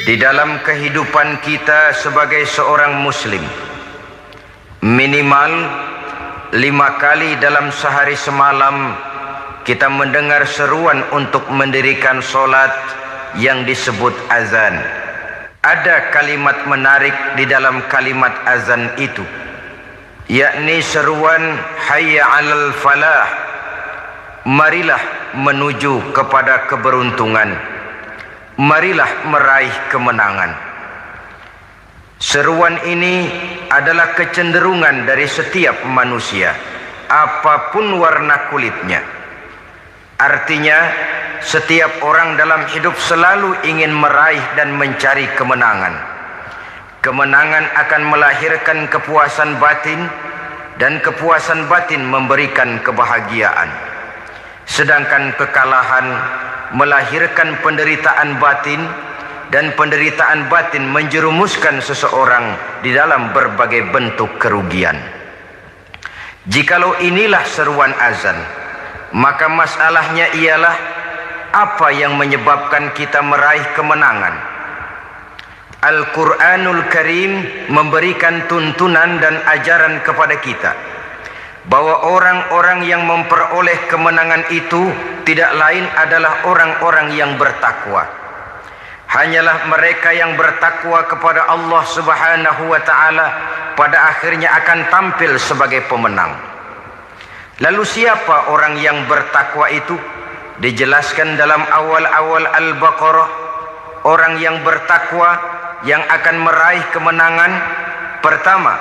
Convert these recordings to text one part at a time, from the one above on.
Di dalam kehidupan kita sebagai seorang muslim, minimal 5 kali dalam sehari semalam kita mendengar seruan untuk mendirikan solat yang disebut azan. Ada kalimat menarik di dalam kalimat azan itu, yakni seruan hayya 'alal falah, marilah menuju kepada keberuntungan, marilah meraih kemenangan. Seruan ini adalah kecenderungan dari setiap manusia, apapun warna kulitnya. Artinya, setiap orang dalam hidup selalu ingin meraih dan mencari kemenangan. Kemenangan akan melahirkan kepuasan batin, dan kepuasan batin memberikan kebahagiaan. Sedangkan kekalahan melahirkan penderitaan batin, dan penderitaan batin menjerumuskan seseorang di dalam berbagai bentuk kerugian. Jikalau inilah seruan azan, maka masalahnya ialah apa yang menyebabkan kita meraih kemenangan. Al-Quranul Karim memberikan tuntunan dan ajaran kepada kita bahwa orang-orang yang memperoleh kemenangan itu tidak lain adalah orang-orang yang bertakwa. Hanyalah mereka yang bertakwa kepada Allah Subhanahu wa ta'ala pada akhirnya akan tampil sebagai pemenang. Lalu siapa orang yang bertakwa itu? Dijelaskan dalam awal-awal Al-Baqarah, orang yang bertakwa yang akan meraih kemenangan. Pertama,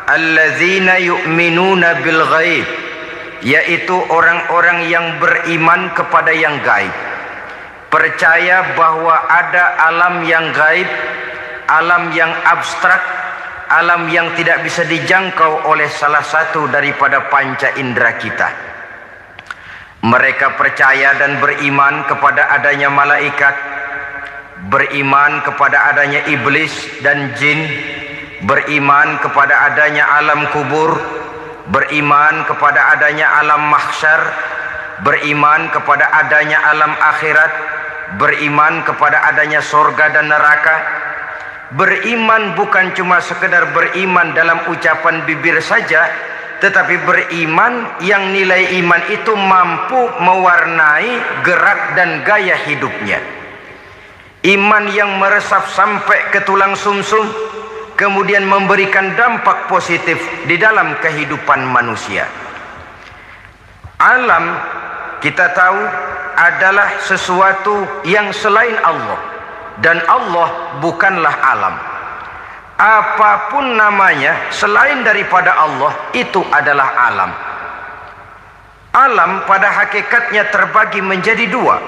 allazina yu'minuna bil ghaib, yaitu orang-orang yang beriman kepada yang gaib, percaya bahwa ada alam yang gaib, alam yang abstrak, alam yang tidak bisa dijangkau oleh salah satu daripada panca indera kita. Mereka percaya dan beriman kepada adanya malaikat, beriman kepada adanya iblis dan jin, beriman kepada adanya alam kubur, beriman kepada adanya alam mahsyar, beriman kepada adanya alam akhirat, beriman kepada adanya surga dan neraka. Beriman bukan cuma sekedar beriman dalam ucapan bibir saja, tetapi beriman yang nilai iman itu mampu mewarnai gerak dan gaya hidupnya. Iman yang meresap sampai ke tulang sumsum, kemudian memberikan dampak positif di dalam kehidupan manusia. Alam, kita tahu, adalah sesuatu yang selain Allah, dan Allah bukanlah alam. Apapun namanya selain daripada Allah, itu adalah alam. Alam pada hakikatnya terbagi menjadi dua.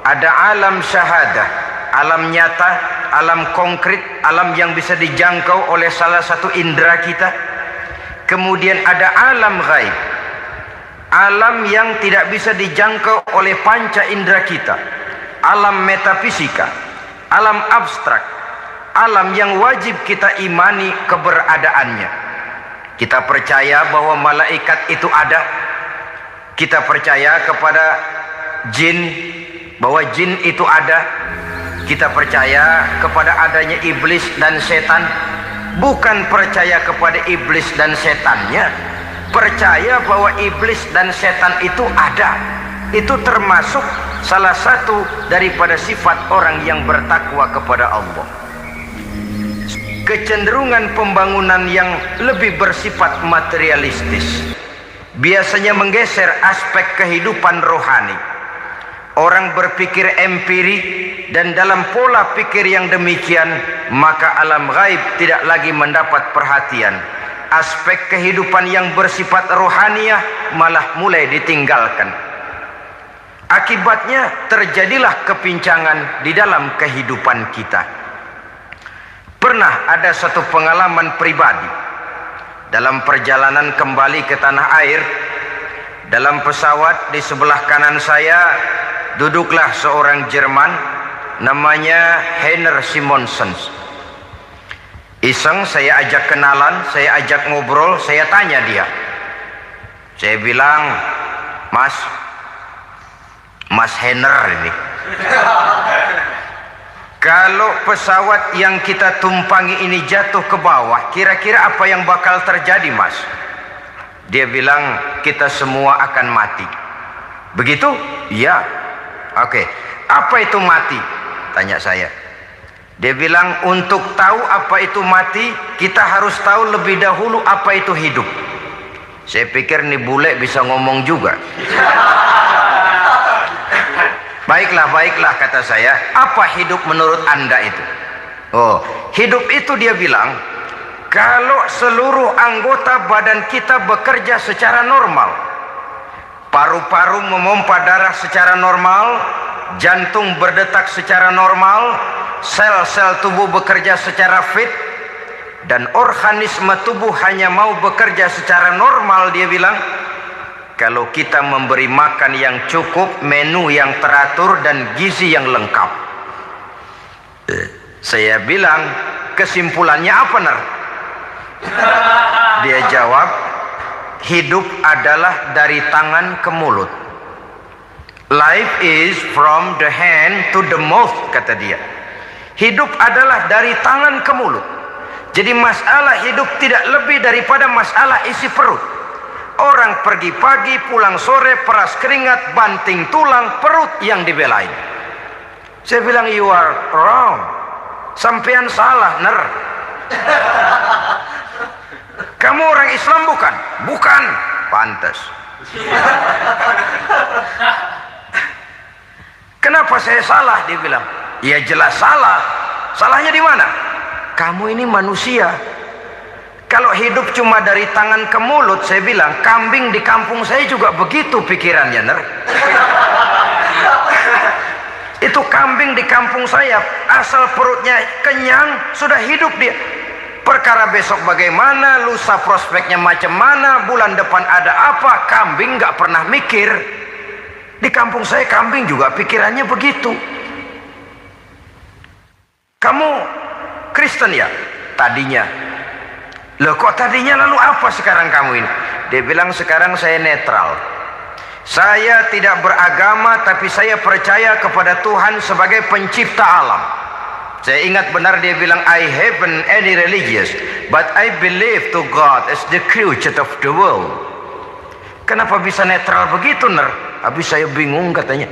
Ada alam syahadah, alam nyata, alam konkret, alam yang bisa dijangkau oleh salah satu indera kita. Kemudian ada alam ghaib, alam yang tidak bisa dijangkau oleh panca indera kita, alam metafisika, alam abstrak, alam yang wajib kita imani keberadaannya. Kita percaya bahwa malaikat itu ada, kita percaya kepada jin, bahwa jin itu ada, kita percaya kepada adanya iblis dan setan. Bukan percaya kepada iblis dan setannya, percaya bahwa iblis dan setan itu ada. Itu termasuk salah satu daripada sifat orang yang bertakwa kepada Allah. Kecenderungan pembangunan yang lebih bersifat materialistis biasanya menggeser aspek kehidupan rohani. Orang berpikir empiri, dan dalam pola pikir yang demikian, maka alam gaib tidak lagi mendapat perhatian. Aspek kehidupan yang bersifat rohaniah malah mulai ditinggalkan. Akibatnya terjadilah kepincangan di dalam kehidupan kita. Pernah ada satu pengalaman pribadi dalam perjalanan kembali ke tanah air. Dalam pesawat di sebelah kanan saya duduklah seorang Jerman, namanya Heiner Simonsen. Iseng saya ajak kenalan, saya ajak ngobrol, saya tanya dia. Saya bilang, Mas Heiner ini, Kalau pesawat yang kita tumpangi ini jatuh ke bawah, kira-kira apa yang bakal terjadi, Mas? Dia bilang, kita semua akan mati. Begitu? Iya. Oke. Apa itu mati? Tanya saya. Dia bilang, untuk tahu apa itu mati, kita harus tahu lebih dahulu apa itu hidup. Saya pikir nih bule bisa ngomong juga. Baiklah, kata saya. Apa hidup menurut Anda itu? Oh, hidup itu dia bilang, kalau seluruh anggota badan kita bekerja secara normal, paru-paru memompa darah secara normal, jantung berdetak secara normal, sel-sel tubuh bekerja secara fit, dan organisme tubuh hanya mau bekerja secara normal, dia bilang, kalau kita memberi makan yang cukup, menu yang teratur, dan gizi yang lengkap. Saya bilang, kesimpulannya apa, Ner? Dia jawab, hidup adalah dari tangan ke mulut. Life is from the hand to the mouth, kata dia. Hidup adalah dari tangan ke mulut. Jadi masalah hidup tidak lebih daripada masalah isi perut. Orang pergi pagi, pulang sore, peras keringat, banting tulang, perut yang dibelain. Saya bilang, you are wrong. Sampean salah, Ner. Kamu orang Islam bukan? Bukan. Pantas. Kenapa saya salah? Dia bilang, ya jelas salah. Salahnya di mana? Kamu ini manusia. Kalau hidup cuma dari tangan ke mulut, saya bilang, kambing di kampung saya juga begitu pikirannya, Ner. Itu kambing di kampung saya, asal perutnya kenyang, sudah hidup dia. Perkara besok bagaimana, lusa prospeknya macam mana, bulan depan ada apa, kambing nggak pernah mikir. Di kampung saya kambing juga pikirannya begitu. Kamu Kristen ya? Tadinya. Loh kok tadinya, lalu apa sekarang kamu ini? Dia bilang, sekarang saya netral. Saya tidak beragama, tapi saya percaya kepada Tuhan sebagai pencipta alam. Saya ingat benar dia bilang, I haven't any religious, but I believe to God as the creator of the world. Kenapa bisa netral begitu, Ner? Habis saya bingung, katanya.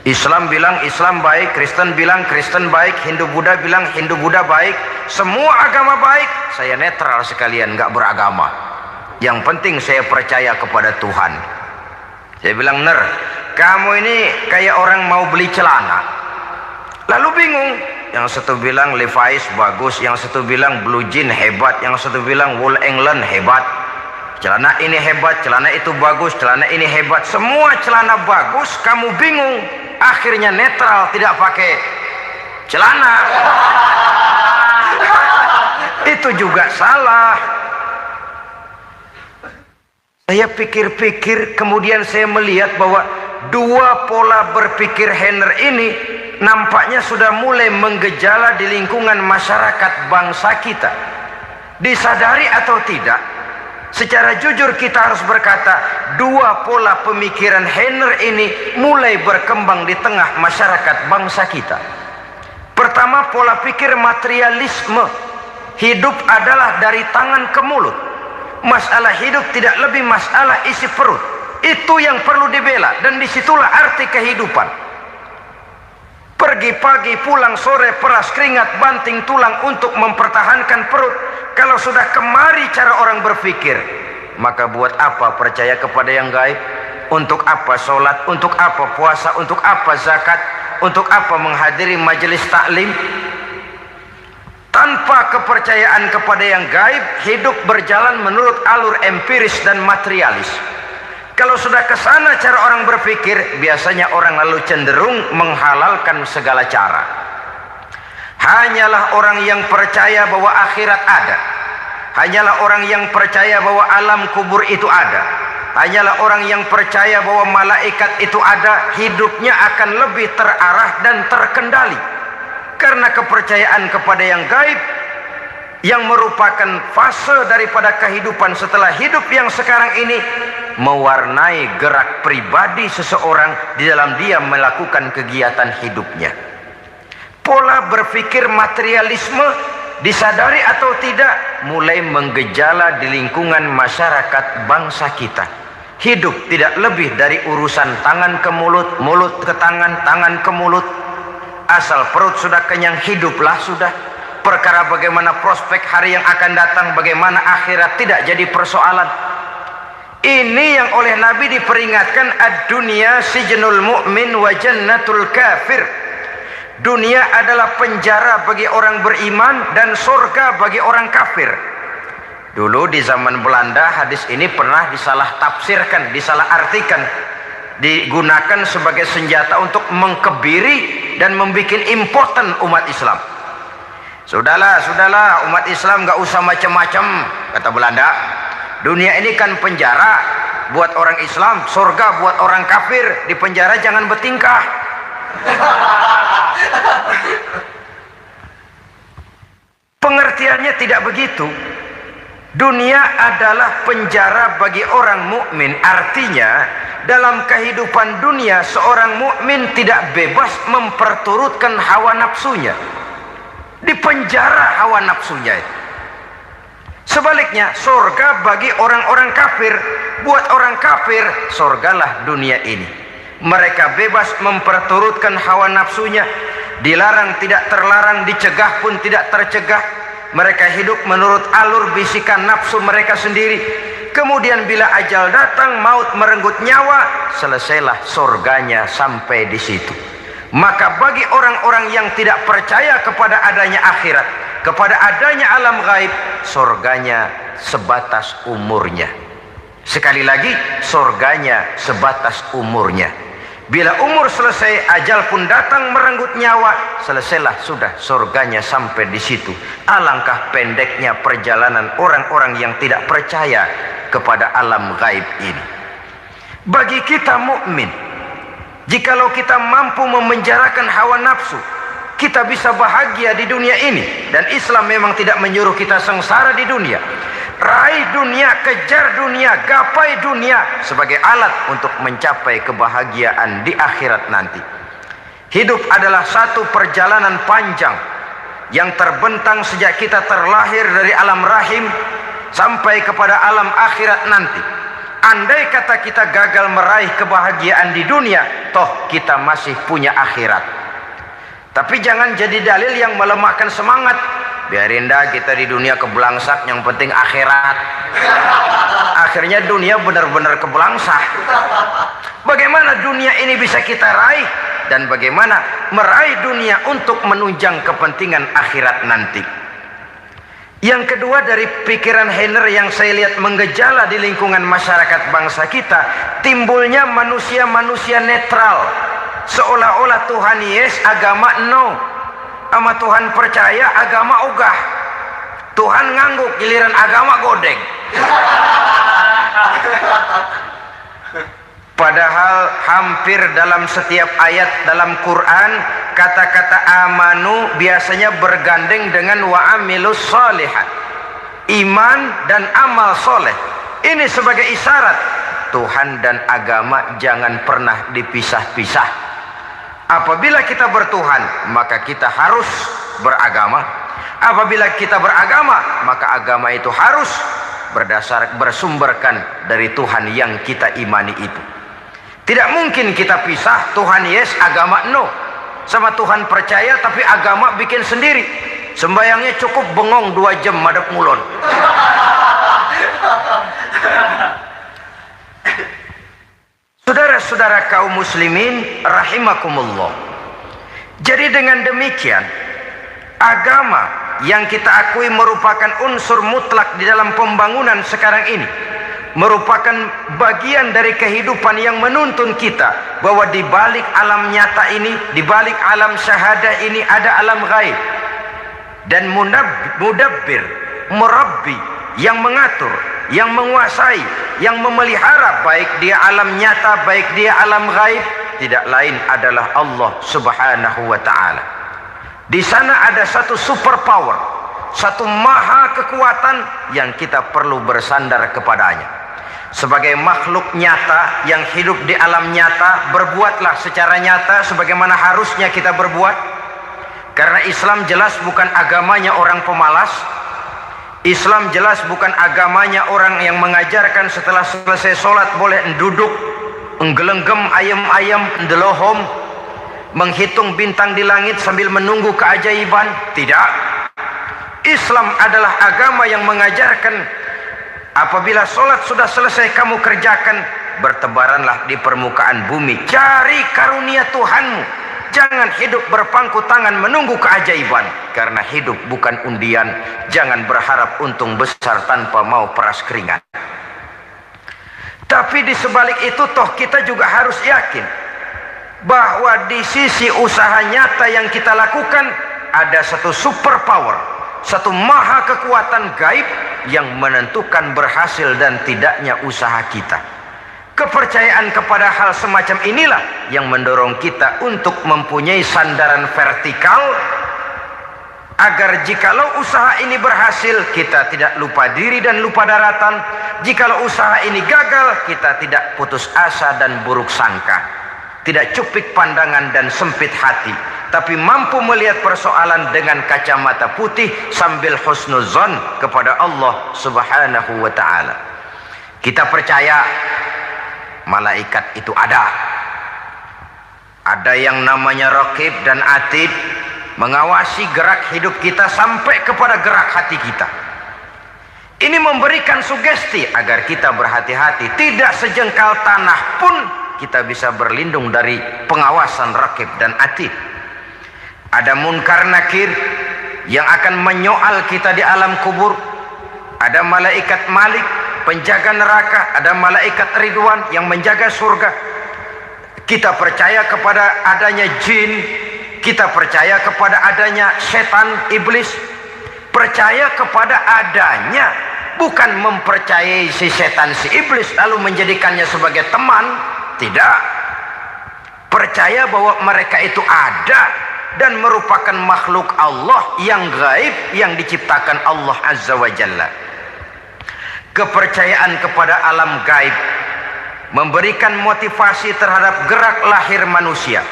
Islam bilang Islam baik, Kristen bilang Kristen baik, Hindu Buddha bilang Hindu Buddha baik, semua agama baik. Saya netral sekalian, nggak beragama. Yang penting saya percaya kepada Tuhan. Saya bilang, Ner, kamu ini kayak orang mau beli celana, lalu bingung. Yang satu bilang Levi's bagus, yang satu bilang Blue Jean hebat, yang satu bilang Wool England hebat. Celana ini hebat, celana itu bagus, celana ini hebat. Semua celana bagus, kamu bingung. Akhirnya netral, tidak pakai celana. Itu juga salah. Saya pikir-pikir, kemudian saya melihat bahwa dua pola berpikir Henner ini nampaknya sudah mulai menggejala di lingkungan masyarakat bangsa kita. Disadari atau tidak, secara jujur kita harus berkata, dua pola pemikiran Henner ini mulai berkembang di tengah masyarakat bangsa kita. Pertama, pola pikir materialisme. Hidup adalah dari tangan ke mulut. Masalah hidup tidak lebih masalah isi perut. Itu yang perlu dibela, dan disitulah arti kehidupan. Pergi pagi, pulang sore, peras keringat, banting tulang untuk mempertahankan perut. Kalau sudah kemari cara orang berpikir, maka buat apa percaya kepada yang gaib? Untuk apa sholat? Untuk apa puasa? Untuk apa zakat? Untuk apa menghadiri majelis taklim? Tanpa kepercayaan kepada yang gaib, hidup berjalan menurut alur empiris dan materialis. Kalau sudah ke sana cara orang berpikir, biasanya orang lalu cenderung menghalalkan segala cara. Hanyalah orang yang percaya bahwa akhirat ada. Hanyalah orang yang percaya bahwa alam kubur itu ada. Hanyalah orang yang percaya bahwa malaikat itu ada, hidupnya akan lebih terarah dan terkendali. Karena kepercayaan kepada yang gaib, yang merupakan fase daripada kehidupan setelah hidup yang sekarang ini, mewarnai gerak pribadi seseorang di dalam dia melakukan kegiatan hidupnya. pola berpikir materialisme, disadari atau tidak, mulai menggejala di lingkungan masyarakat bangsa kita. Hidup tidak lebih dari urusan tangan ke mulut, mulut ke tangan, tangan ke mulut. Asal perut sudah kenyang, hiduplah sudah. Perkara bagaimana prospek hari yang akan datang, bagaimana akhirat, tidak jadi persoalan. Ini yang oleh Nabi diperingatkan, ad-dunya sijnul mu'min wa jannatul kafir. Dunia adalah penjara bagi orang beriman dan surga bagi orang kafir. Dulu di zaman Belanda hadis ini pernah disalah tafsirkan, disalah artikan, digunakan sebagai senjata untuk mengkebiri dan membuat impoten umat Islam. Sudahlah umat Islam gak usah macam-macam, kata Belanda. Dunia ini kan penjara buat orang Islam, surga buat orang kafir. Di penjara jangan bertingkah. Pengertiannya tidak begitu. Dunia adalah penjara bagi orang mukmin. Artinya dalam kehidupan dunia seorang mukmin tidak bebas memperturutkan hawa nafsunya. Di penjara hawa nafsunya itu. Sebaliknya surga bagi orang-orang kafir. Buat orang kafir surgalah dunia ini. Mereka bebas memperturutkan hawa nafsunya. Dilarang tidak terlarang, dicegah pun tidak tercegah. Mereka hidup menurut alur bisikan nafsu mereka sendiri. Kemudian bila ajal datang, maut merenggut nyawa, selesailah surganya sampai di situ. Maka bagi orang-orang yang tidak percaya kepada adanya akhirat, kepada adanya alam gaib, surganya sebatas umurnya. Sekali lagi, surganya sebatas umurnya. Bila umur selesai, ajal pun datang merenggut nyawa, selesailah sudah surganya sampai di situ. Alangkah pendeknya perjalanan orang-orang yang tidak percaya kepada alam gaib ini. Bagi kita mukmin, jikalau kita mampu memenjarakan hawa nafsu, kita bisa bahagia di dunia ini. Dan Islam memang tidak menyuruh kita sengsara di dunia. Raih dunia, kejar dunia, gapai dunia sebagai alat untuk mencapai kebahagiaan di akhirat nanti. Hidup adalah satu perjalanan panjang yang terbentang sejak kita terlahir dari alam rahim sampai kepada alam akhirat nanti. Andai kata kita gagal meraih kebahagiaan di dunia, toh kita masih punya akhirat. Tapi jangan jadi dalil yang melemahkan semangat. Biarin dah kita di dunia kebelangsak, yang penting akhirat. Akhirnya dunia benar-benar kebelangsak. Bagaimana dunia ini bisa kita raih, dan bagaimana meraih dunia untuk menunjang kepentingan akhirat nanti. Yang kedua, dari pikiran Heiner yang saya lihat menggejala di lingkungan masyarakat bangsa kita, timbulnya manusia-manusia netral. Seolah-olah Tuhan yes, agama no. Sama Tuhan percaya, agama ogah. Tuhan ngangguk, giliran agama godeng. Padahal hampir dalam setiap ayat dalam Quran, kata-kata amanu biasanya bergandeng dengan wa amilus sholihat. Iman dan amal soleh. Ini sebagai isyarat Tuhan dan agama jangan pernah dipisah-pisah. Apabila kita bertuhan, maka kita harus beragama. Apabila kita beragama, maka agama itu harus bersumberkan dari Tuhan yang kita imani itu. Tidak mungkin kita pisah, Tuhan yes, agama no. Sama Tuhan percaya tapi agama bikin sendiri. Sembayangnya cukup bengong 2 jam madep mulon. Saudara-saudara kaum muslimin rahimakumullah. Jadi dengan demikian, agama yang kita akui merupakan unsur mutlak di dalam pembangunan sekarang ini, merupakan bagian dari kehidupan yang menuntun kita bahwa di balik alam nyata ini, di balik alam syahadah ini ada alam gaib. Dan mudabbir, murabbi, yang mengatur, yang menguasai, yang memelihara baik dia alam nyata, baik dia alam gaib, tidak lain adalah Allah Subhanahu wa ta'ala. Di sana ada satu super power, satu maha kekuatan yang kita perlu bersandar kepadanya. Sebagai makhluk nyata yang hidup di alam nyata, berbuatlah secara nyata sebagaimana harusnya kita berbuat. Karena Islam jelas bukan agamanya orang pemalas. Islam jelas bukan agamanya orang yang mengajarkan setelah selesai sholat boleh duduk, nggelenggem ayam-ayam, ndelohom, menghitung bintang di langit sambil menunggu keajaiban. Tidak. Islam adalah agama yang mengajarkan apabila sholat sudah selesai kamu kerjakan, bertebaranlah di permukaan bumi, cari karunia Tuhanmu. Jangan hidup berpangku tangan menunggu keajaiban. Karena hidup bukan undian. Jangan berharap untung besar tanpa mau peras keringat. Tapi di sebalik itu toh kita juga harus yakin bahwa di sisi usaha nyata yang kita lakukan ada satu super power, satu maha kekuatan gaib yang menentukan berhasil dan tidaknya usaha kita. Kepercayaan kepada hal semacam inilah yang mendorong kita untuk mempunyai sandaran vertikal, agar jikalau usaha ini berhasil kita tidak lupa diri dan lupa daratan. Jikalau usaha ini gagal kita tidak putus asa dan buruk sangka, tidak cupik pandangan dan sempit hati, tapi mampu melihat persoalan dengan kacamata putih sambil husnuzon kepada Allah Subhanahu wa ta'ala. Kita percaya malaikat itu ada. Ada yang namanya raqib dan atid, mengawasi gerak hidup kita sampai kepada gerak hati kita. Ini memberikan sugesti agar kita berhati-hati. Tidak sejengkal tanah pun kita bisa berlindung dari pengawasan raqib dan atid. Ada munkar nakir yang akan menyoal kita di alam kubur. Ada malaikat Malik, penjaga neraka. Ada malaikat Ridwan yang menjaga surga. Kita percaya kepada adanya jin. Kita percaya kepada adanya setan, iblis. Percaya kepada adanya, bukan mempercayai si setan, si iblis lalu menjadikannya sebagai teman. Tidak. Percaya bahwa mereka itu ada dan merupakan makhluk Allah yang gaib yang diciptakan Allah Azza wa Jalla. Kepercayaan kepada alam gaib memberikan motivasi terhadap gerak lahir manusia,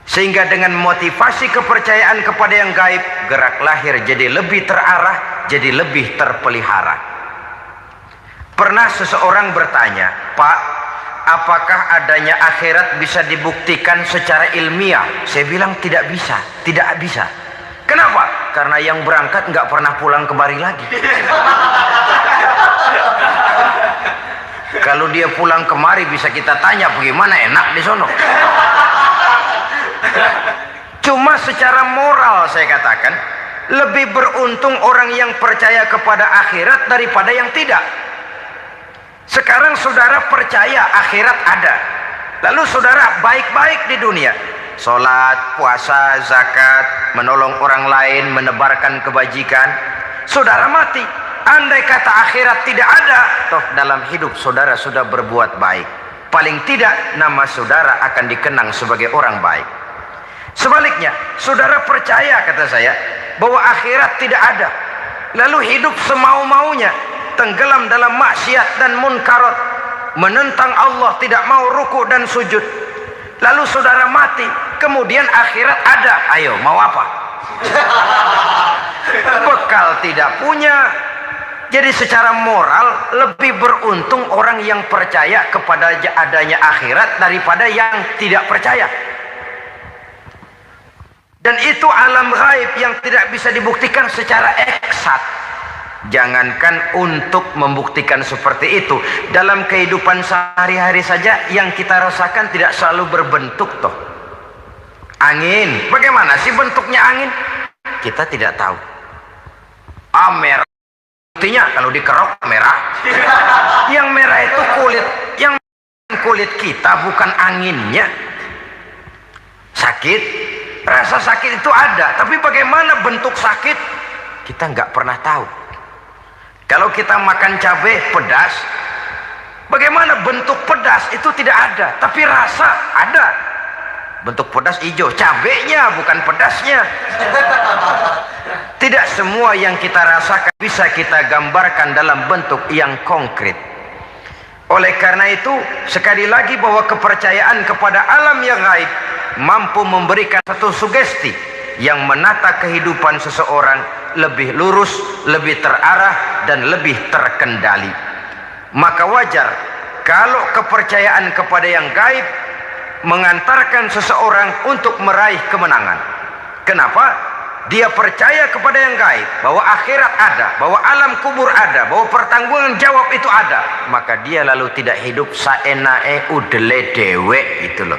sehingga dengan motivasi kepercayaan kepada yang gaib, gerak lahir jadi lebih terarah, jadi lebih terpelihara. Pernah seseorang bertanya, "Pak, apakah adanya akhirat bisa dibuktikan secara ilmiah?" Saya bilang tidak bisa, tidak bisa. Kenapa? Karena yang berangkat nggak pernah pulang kemari lagi. Kalau dia pulang kemari bisa kita tanya bagaimana enak di sono. Cuma secara moral saya katakan, lebih beruntung orang yang percaya kepada akhirat daripada yang tidak. Sekarang saudara percaya akhirat ada, lalu saudara baik-baik di dunia, sholat, puasa, zakat, menolong orang lain, menebarkan kebajikan. Saudara mati, andai kata akhirat tidak ada, toh dalam hidup saudara sudah berbuat baik. Paling tidak nama saudara akan dikenang sebagai orang baik. Sebaliknya, saudara percaya, kata saya, bahwa akhirat tidak ada, lalu hidup semau-maunya, tenggelam dalam maksiat dan munkarat, menentang Allah, tidak mau ruku dan sujud. Lalu saudara mati, kemudian akhirat ada. Ayo, mau apa? Bekal tidak punya. Jadi secara moral lebih beruntung orang yang percaya kepada adanya akhirat daripada yang tidak percaya. Dan itu alam gaib yang tidak bisa dibuktikan secara eksat. Jangankan untuk membuktikan seperti itu, dalam kehidupan sehari-hari saja yang kita rasakan tidak selalu berbentuk toh. Angin, bagaimana sih bentuknya angin? Kita tidak tahu. Merah, buktinya kalau dikerok merah. Yang merah itu kulit, yang kulit kita bukan anginnya. Sakit, rasa sakit itu ada, tapi bagaimana bentuk sakit kita nggak pernah tahu. Kalau kita makan cabai pedas, bagaimana bentuk pedas itu tidak ada, tapi rasa ada. Bentuk pedas hijau, cabainya bukan pedasnya. Tidak semua yang kita rasakan bisa kita gambarkan dalam bentuk yang konkret. Oleh karena itu, sekali lagi bahwa kepercayaan kepada alam yang gaib mampu memberikan satu sugesti yang menata kehidupan seseorang lebih lurus, lebih terarah, dan lebih terkendali. Maka wajar kalau kepercayaan kepada yang gaib mengantarkan seseorang untuk meraih kemenangan. Kenapa? Dia percaya kepada yang gaib, bahwa akhirat ada, bahwa alam kubur ada, bahwa pertanggungan jawab itu ada. Maka dia lalu tidak hidup saenae udele dewe, itu loh.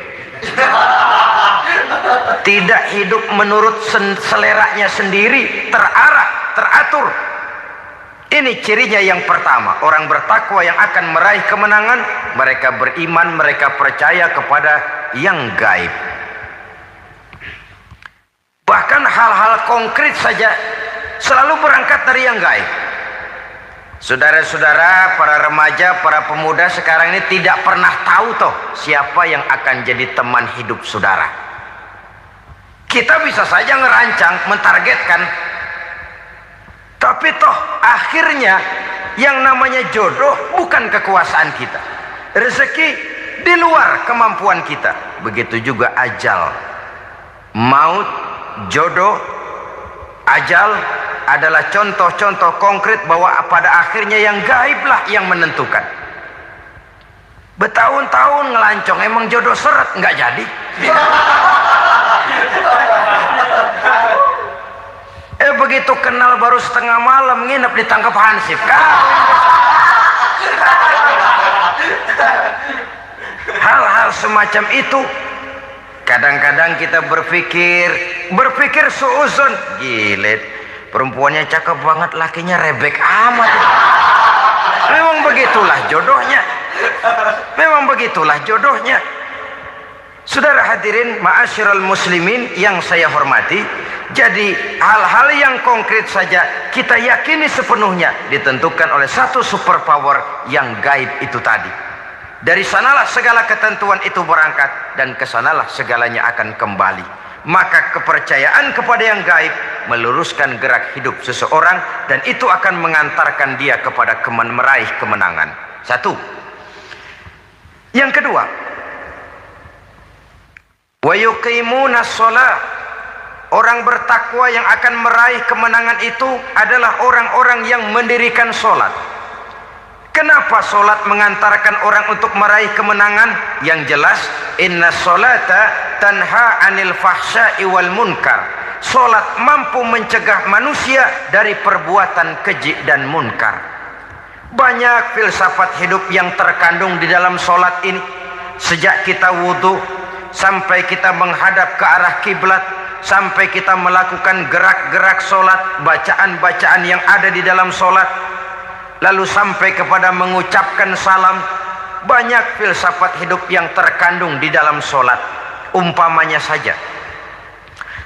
Tidak hidup menurut seleranya sendiri, terarah, teratur. Ini cirinya yang pertama. Orang bertakwa yang akan meraih kemenangan, mereka beriman, mereka percaya kepada yang gaib. Bahkan hal-hal konkret saja selalu berangkat dari yang gaib. Saudara-saudara, para remaja, para pemuda sekarang ini tidak pernah tahu toh siapa yang akan jadi teman hidup saudara. Kita bisa saja ngerancang, mentargetkan, tapi toh akhirnya yang namanya jodoh bukan kekuasaan kita. Rezeki di luar kemampuan kita. Begitu juga ajal, maut, jodoh, ajal adalah contoh-contoh konkret bahwa pada akhirnya yang gaiblah yang menentukan. Bertahun-tahun ngelancong, emang jodoh seret, nggak jadi. Begitu kenal baru setengah malam nginep ditangkap hansip. Hal-hal semacam itu kadang-kadang kita berpikir suuzon, gile, perempuannya cakep banget, lakinya rebek amat. Memang begitulah jodohnya. Memang begitulah jodohnya. Saudara hadirin ma'asyiral muslimin yang saya hormati, jadi hal-hal yang konkret saja kita yakini sepenuhnya ditentukan oleh satu superpower yang gaib itu tadi. Dari sanalah segala ketentuan itu berangkat dan kesanalah segalanya akan kembali. Maka kepercayaan kepada yang gaib meluruskan gerak hidup seseorang dan itu akan mengantarkan dia kepada meraih kemenangan. Satu. Yang kedua, wa yuqimuna shalah. Orang bertakwa yang akan meraih kemenangan itu adalah orang-orang yang mendirikan sholat. Kenapa sholat mengantarkan orang untuk meraih kemenangan? Yang jelas, inna sholata tanha anil fahsya'i wal munkar. Sholat mampu mencegah manusia dari perbuatan keji dan munkar. Banyak filsafat hidup yang terkandung di dalam sholat ini. Sejak kita wudhu sampai kita menghadap ke arah kiblat, sampai kita melakukan gerak-gerak sholat, bacaan-bacaan yang ada di dalam sholat, lalu sampai kepada mengucapkan salam. Banyak filsafat hidup yang terkandung di dalam sholat. Umpamanya saja,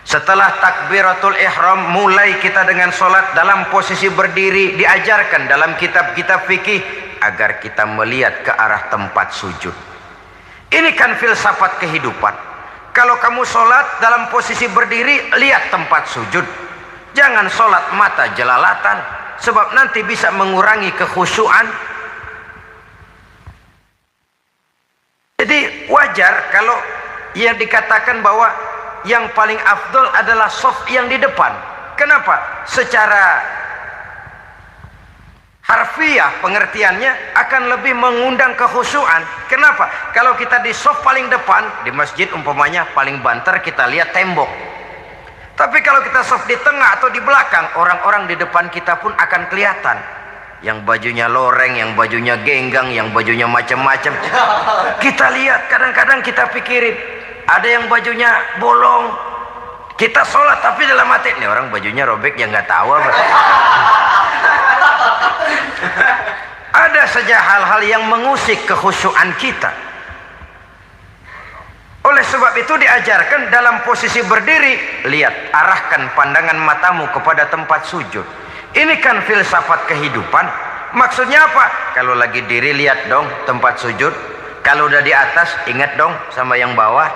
setelah takbiratul ihram mulai kita dengan sholat dalam posisi berdiri, diajarkan dalam kitab-kitab fikih agar kita melihat ke arah tempat sujud. Ini kan filsafat kehidupan. Kalau kamu sholat dalam posisi berdiri, lihat tempat sujud. Jangan sholat mata jelalatan, sebab nanti bisa mengurangi kekhusyuan. Jadi wajar kalau yang dikatakan bahwa yang paling afdol adalah shaf yang di depan. Kenapa? Secara harfiah pengertiannya akan lebih mengundang kekhusyuan. Kenapa? Kalau kita di shaf paling depan di masjid umpamanya paling banter kita lihat tembok. Tapi kalau kita shaf di tengah atau di belakang, orang-orang di depan kita pun akan kelihatan. Yang bajunya loreng, yang bajunya genggang, yang bajunya macam-macam. Kita lihat, kadang-kadang kita pikirin, ada yang bajunya bolong. Kita sholat tapi dalam hati, nih orang bajunya robek yang nggak tahu apa. Ada saja hal-hal yang mengusik kekhusyuan kita. Oleh sebab itu diajarkan dalam posisi berdiri, lihat, arahkan pandangan matamu kepada tempat sujud. Ini kan filsafat kehidupan. Maksudnya apa? Kalau lagi diri lihat dong tempat sujud. Kalau udah di atas ingat dong sama yang bawah.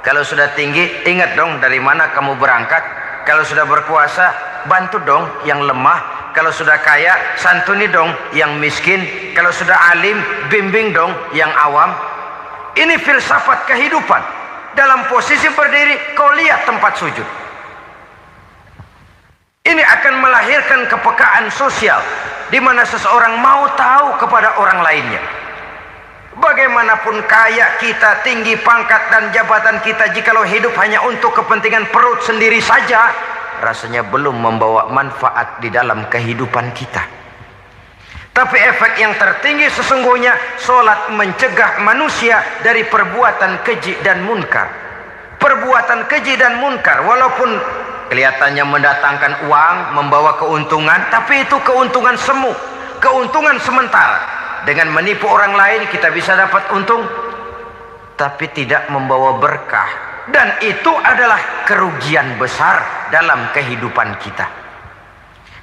Kalau sudah tinggi ingat dong dari mana kamu berangkat. Kalau sudah berkuasa bantu dong yang lemah. Kalau sudah kaya santuni dong yang miskin. Kalau sudah alim bimbing dong yang awam. Ini filsafat kehidupan. Dalam posisi berdiri kau lihat tempat sujud. melahirkan kepekaan sosial di mana seseorang mau tahu kepada orang lainnya. Bagaimanapun kaya kita, tinggi pangkat dan jabatan kita, jikalau hidup hanya untuk kepentingan perut sendiri saja, rasanya belum membawa manfaat di dalam kehidupan kita. Tapi efek yang tertinggi sesungguhnya, solat mencegah manusia dari perbuatan keji dan munkar. Perbuatan keji dan munkar walaupun kelihatannya mendatangkan uang, membawa keuntungan, tapi itu keuntungan semu, keuntungan sementara. Dengan menipu orang lain kita bisa dapat untung, tapi tidak membawa berkah, dan itu adalah kerugian besar dalam kehidupan kita.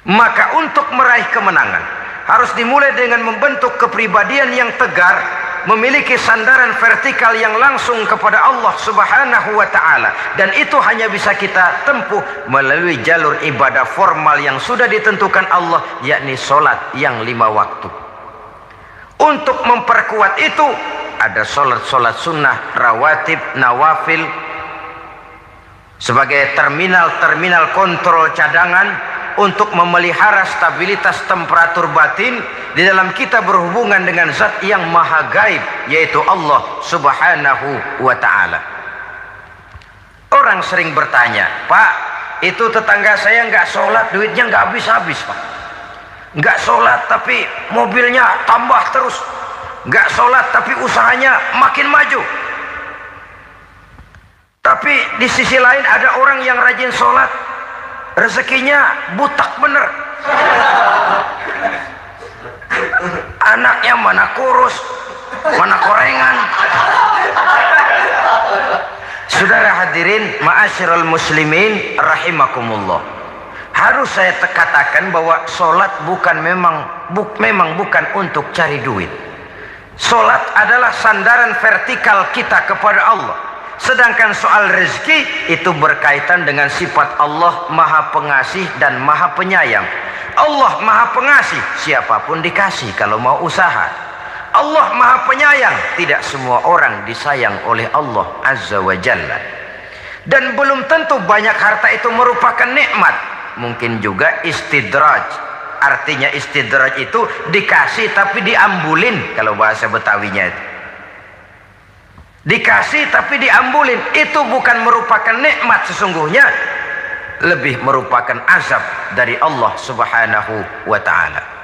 Maka untuk meraih kemenangan harus dimulai dengan membentuk kepribadian yang tegar, memiliki sandaran vertikal yang langsung kepada Allah Subhanahu wa ta'ala, dan itu hanya bisa kita tempuh melalui jalur ibadah formal yang sudah ditentukan Allah, yakni solat yang 5 waktu. Untuk memperkuat itu ada solat-solat sunnah, rawatib, nawafil sebagai terminal kontrol cadangan untuk memelihara stabilitas temperatur batin di dalam kita berhubungan dengan zat yang maha gaib, yaitu Allah Subhanahu wa ta'ala. Orang sering bertanya, Pak, itu tetangga saya nggak sholat, duitnya nggak habis-habis, Pak. Nggak sholat tapi mobilnya tambah terus, nggak sholat tapi usahanya makin maju. Tapi di sisi lain ada orang yang rajin sholat, rezekinya butak bener, anaknya mana kurus, mana korengan. Saudara hadirin ma'asyiral muslimin rahimakumullah, harus saya katakan bahwa solat memang bukan untuk cari duit. Solat adalah sandaran vertikal kita kepada Allah. Sedangkan soal rezeki itu berkaitan dengan sifat Allah maha pengasih dan maha penyayang. Allah maha pengasih, siapapun dikasih kalau mau usaha. Allah maha penyayang, tidak semua orang disayang oleh Allah Azza wa Jalla. Dan belum tentu banyak harta itu merupakan nikmat. Mungkin juga istidraj. Artinya istidraj itu dikasih tapi diambulin, kalau bahasa Betawinya itu. Dikasih tapi diambulin, itu bukan merupakan nikmat sesungguhnya, lebih merupakan azab dari Allah Subhanahu wa ta'ala.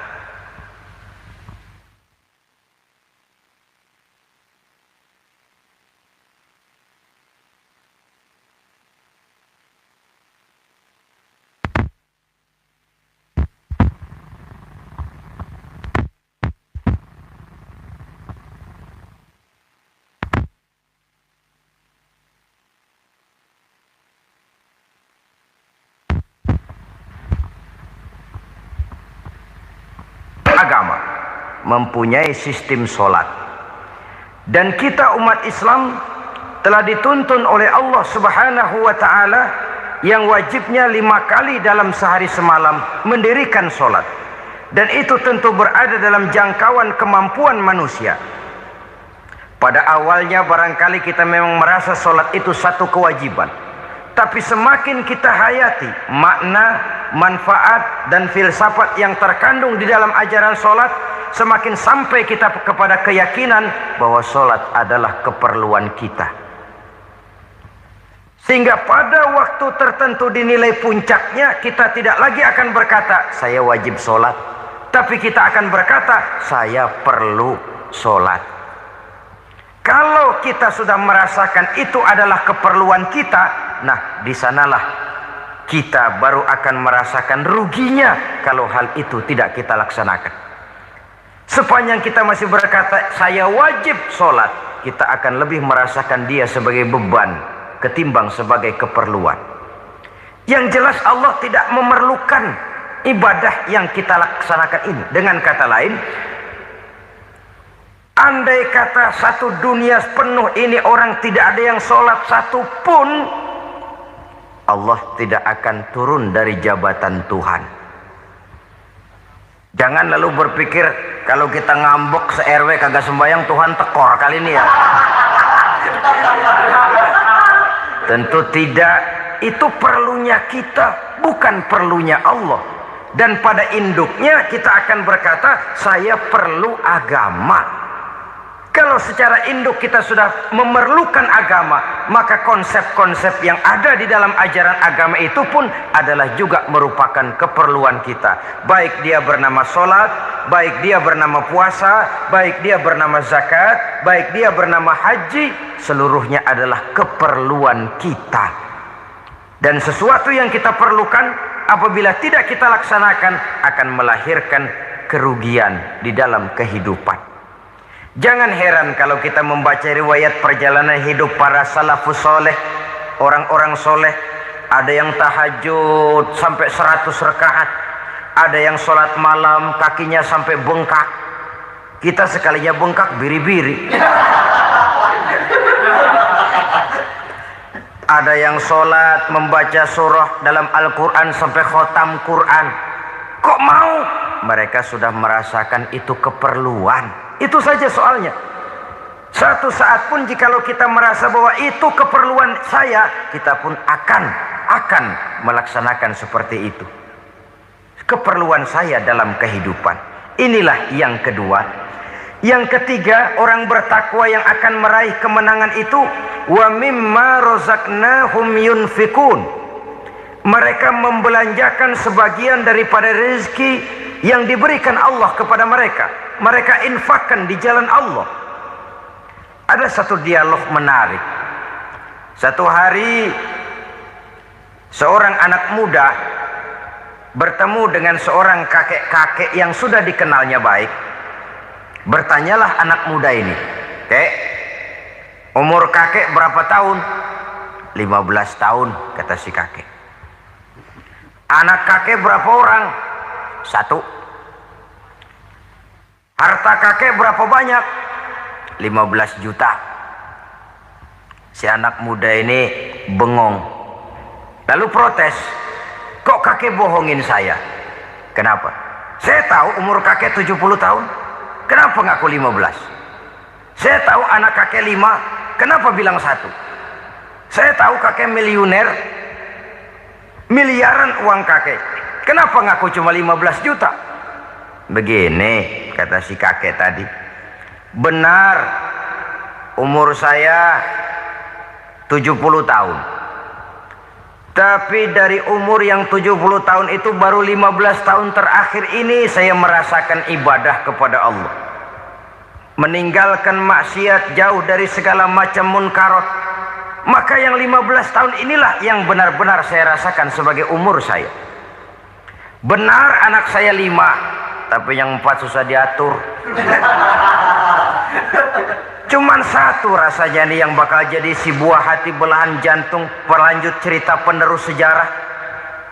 Agama mempunyai sistem solat, dan kita umat Islam telah dituntun oleh Allah Subhanahu wa ta'ala yang wajibnya 5 kali dalam sehari semalam mendirikan solat, dan itu tentu berada dalam jangkauan kemampuan manusia. Pada awalnya barangkali kita memang merasa solat itu satu kewajiban, tapi semakin kita hayati makna, manfaat dan filsafat yang terkandung di dalam ajaran solat, semakin sampai kita kepada keyakinan bahwa solat adalah keperluan kita. Sehingga pada waktu tertentu dinilai puncaknya, kita tidak lagi akan berkata saya wajib solat, tapi kita akan berkata saya perlu solat. Kalau kita sudah merasakan itu adalah keperluan kita, nah di sanalah kita baru akan merasakan ruginya kalau hal itu tidak kita laksanakan. Sepanjang kita masih berkata saya wajib sholat, kita akan lebih merasakan dia sebagai beban ketimbang sebagai keperluan. Yang jelas Allah tidak memerlukan ibadah yang kita laksanakan ini. Dengan kata lain, andai kata satu dunia penuh ini orang tidak ada yang sholat satu pun, Allah tidak akan turun dari jabatan Tuhan. Jangan lalu berpikir kalau kita ngambek se-RW kagak sembahyang Tuhan tekor kali ini ya. Tentu tidak. Itu perlunya kita, bukan perlunya Allah. Dan pada induknya kita akan berkata, saya perlu agama. Kalau secara induk kita sudah memerlukan agama, maka konsep-konsep yang ada di dalam ajaran agama itu pun adalah juga merupakan keperluan kita. Baik dia bernama sholat, baik dia bernama puasa, baik dia bernama zakat, baik dia bernama haji, seluruhnya adalah keperluan kita. Dan sesuatu yang kita perlukan, apabila tidak kita laksanakan, akan melahirkan kerugian di dalam kehidupan. Jangan heran kalau kita membaca riwayat perjalanan hidup para salafus soleh, orang-orang soleh. Ada yang tahajud sampai 100 rakaat, ada yang sholat malam kakinya sampai bengkak. Kita sekalinya bengkak biri-biri. Ada yang sholat membaca surah dalam Al-Quran sampai khotam Quran. Kok mau? Mereka sudah merasakan itu keperluan. Itu saja soalnya. Satu saat pun jikalau kita merasa bahwa itu keperluan saya, kita pun akan melaksanakan seperti itu. Keperluan saya dalam kehidupan. Inilah yang kedua. Yang ketiga, orang bertakwa yang akan meraih kemenangan itu, wa mimma razaqnahum yunfikun. Mereka membelanjakan sebagian daripada rezeki yang diberikan Allah kepada mereka. Mereka infakkan di jalan Allah. Ada satu dialog menarik. Satu hari seorang anak muda bertemu dengan seorang kakek-kakek yang sudah dikenalnya baik. Bertanyalah anak muda ini, "Kek, umur kakek berapa tahun?" 15 tahun, kata si kakek. "Anak kakek berapa orang?" 1. "Harta kakek berapa banyak?" 15 juta. Si anak muda ini bengong. Lalu protes, "Kok kakek bohongin saya?" "Kenapa?" "Saya tahu umur kakek 70 tahun. Kenapa ngaku 15? Saya tahu anak kakek 5. Kenapa bilang 1? Saya tahu kakek miliuner. Miliaran uang kakek. Kenapa ngaku cuma 15 juta? "Begini," kata si kakek tadi. "Benar, umur saya 70 tahun. Tapi dari umur yang 70 tahun itu baru 15 tahun terakhir ini saya merasakan ibadah kepada Allah. Meninggalkan maksiat, jauh dari segala macam munkarat. Maka yang 15 tahun inilah yang benar-benar saya rasakan sebagai umur saya. Benar anak saya 5, tapi yang 4 susah diatur. Cuman 1 rasanya nih yang bakal jadi si buah hati, belahan jantung, pelanjut cerita penerus sejarah.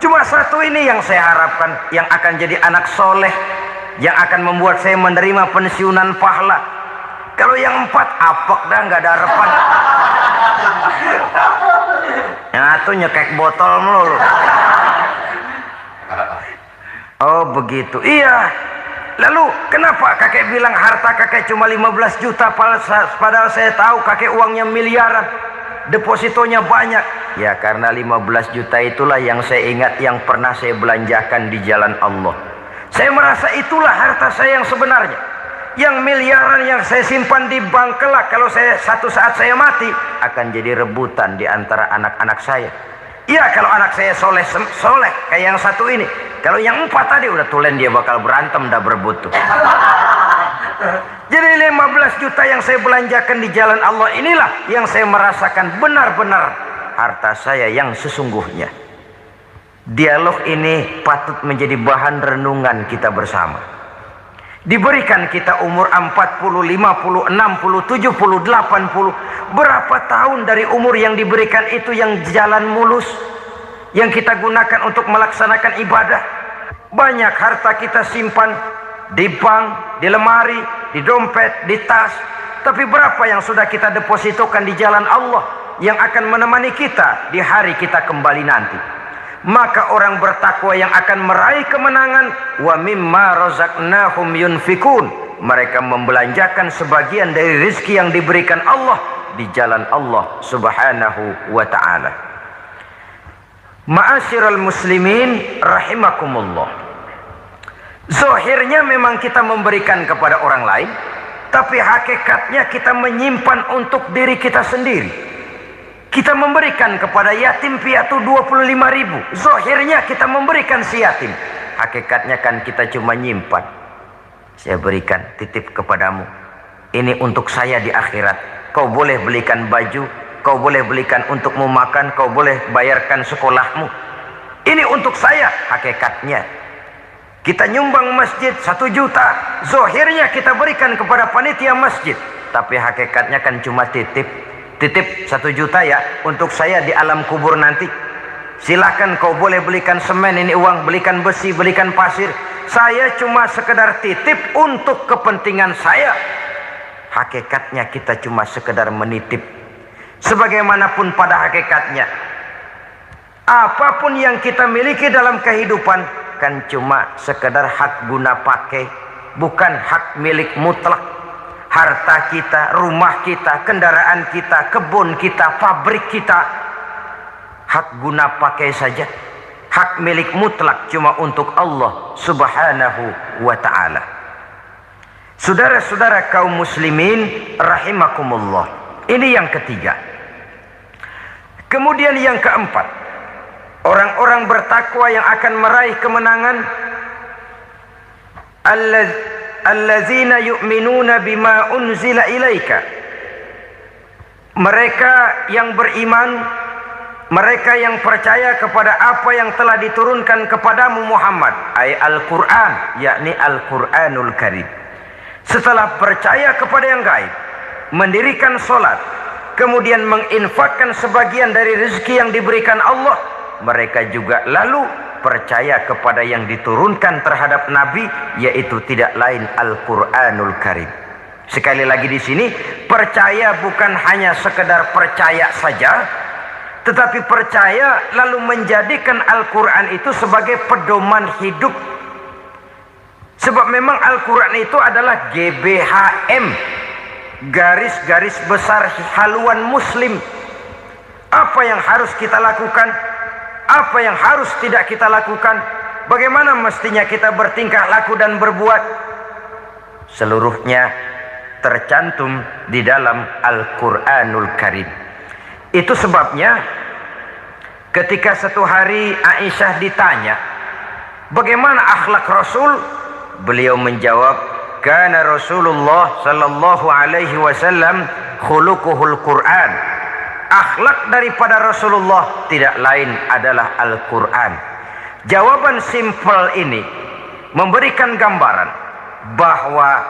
Cuma 1 ini yang saya harapkan, yang akan jadi anak soleh, yang akan membuat saya menerima pensiunan pahala. Kalau yang 4 apek dah, nggak ada harapan. Yang 1 nyekek botol melulu." "Oh begitu." "Iya. Lalu kenapa kakek bilang harta kakek cuma 15 juta padahal saya tahu kakek uangnya miliaran, depositonya banyak?" "Ya karena 15 juta itulah yang saya ingat yang pernah saya belanjakan di jalan Allah. Saya merasa itulah harta saya yang sebenarnya. Yang miliaran yang saya simpan di bank kelak, kalau satu saat saya mati, akan jadi rebutan di antara anak-anak saya. Iya kalau anak saya soleh kayak yang 1 ini. Kalau yang 4 tadi udah tulen dia bakal berantem dah berebut tuh." Jadi 15 juta yang saya belanjakan di jalan Allah inilah yang saya merasakan benar-benar harta saya yang sesungguhnya. Dialog ini patut menjadi bahan renungan kita bersama. Diberikan kita umur 40, 50, 60, 70, 80. Berapa tahun dari umur yang diberikan itu yang jalan mulus, yang kita gunakan untuk melaksanakan ibadah. Banyak harta kita simpan di bank, di lemari, di dompet, di tas. Tapi berapa yang sudah kita depositokan di jalan Allah yang akan menemani kita di hari kita kembali nanti? Maka orang bertakwa yang akan meraih kemenangan, wa mimma razaqnahum yunfikun. Mereka membelanjakan sebagian dari rezeki yang diberikan Allah di jalan Allah Subhanahu wa ta'ala. Ma'asyiral muslimin rahimakumullah. Zahirnya memang kita memberikan kepada orang lain, tapi hakikatnya kita menyimpan untuk diri kita sendiri. Kita memberikan kepada yatim piatu 25.000. Zahirnya kita memberikan si yatim, hakikatnya kan kita cuma nyimpan. Saya berikan, titip kepadamu, ini untuk saya di akhirat. Kau boleh belikan baju, kau boleh belikan untukmu makan, kau boleh bayarkan sekolahmu. Ini untuk saya. Hakikatnya kita nyumbang masjid 1 juta, zahirnya kita berikan kepada panitia masjid, tapi hakikatnya kan cuma titip 1 juta ya, untuk saya di alam kubur nanti. Silahkan kau boleh belikan semen, ini uang, belikan besi, belikan pasir. Saya cuma sekedar titip untuk kepentingan saya. Hakikatnya kita cuma sekedar menitip. Sebagaimanapun pada hakikatnya, apapun yang kita miliki dalam kehidupan kan cuma sekedar hak guna pakai, bukan hak milik mutlak. Harta kita, rumah kita, kendaraan kita, kebun kita, pabrik kita, hak guna pakai saja. Hak milik mutlak cuma untuk Allah Subhanahu wa ta'ala. Saudara-saudara kaum muslimin rahimakumullah, ini yang ketiga. Kemudian yang keempat, orang-orang bertakwa yang akan meraih kemenangan, allazina yu'minuna bima unzila ilaika. Mereka yang beriman, mereka yang percaya kepada apa yang telah diturunkan kepadamu Muhammad, ay Al-Quran, yakni Al-Quranul Karim. Setelah percaya kepada yang gaib, mendirikan solat, kemudian menginfakkan sebagian dari rezeki yang diberikan Allah, mereka juga lalu percaya kepada yang diturunkan terhadap Nabi, yaitu tidak lain Al-Quranul Karim. Sekali lagi di sini, percaya bukan hanya sekedar percaya saja, tetapi percaya lalu menjadikan Al-Quran itu sebagai pedoman hidup. Sebab memang Al-Quran itu adalah GBHM, garis-garis besar haluan muslim. Apa yang harus kita lakukan, apa yang harus tidak kita lakukan, bagaimana mestinya kita bertingkah laku dan berbuat, seluruhnya tercantum di dalam Al-Quranul Karim. Itu sebabnya ketika satu hari Aisyah ditanya bagaimana akhlak Rasul, beliau menjawab, kana Rasulullah sallallahu alaihi wasallam khuluquhul Quran. Akhlak daripada Rasulullah tidak lain adalah Al-Quran. Jawaban simpel ini memberikan gambaran bahwa